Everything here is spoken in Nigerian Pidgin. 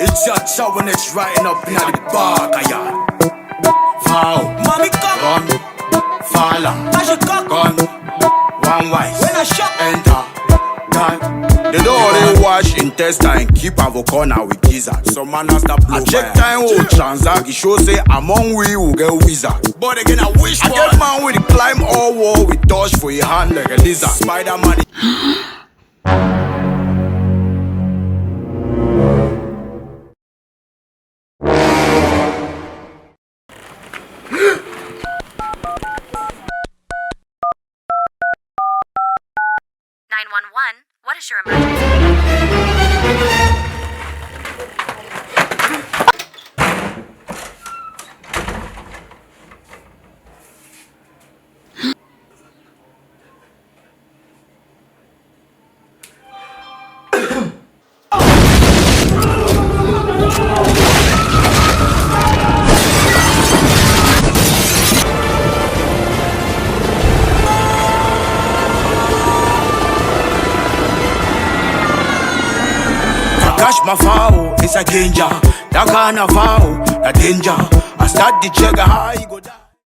It's your chow when it's riding up in the park, yeah. Foul, Mommy come, gun, falla, gun, one wife, when I shop, enter, gun. They don't only wash intestine, keep our corner with gizzard. Some man has that blow. I check time, will transact. It shows say among we will get wizard. But again, I wish I get man with climb all wall with touch for your hand like a lizard. Spider-Man. What is your emergency? Cash my foul, it's a danger. That kind of foul, a danger. I start the trigger, how you go down.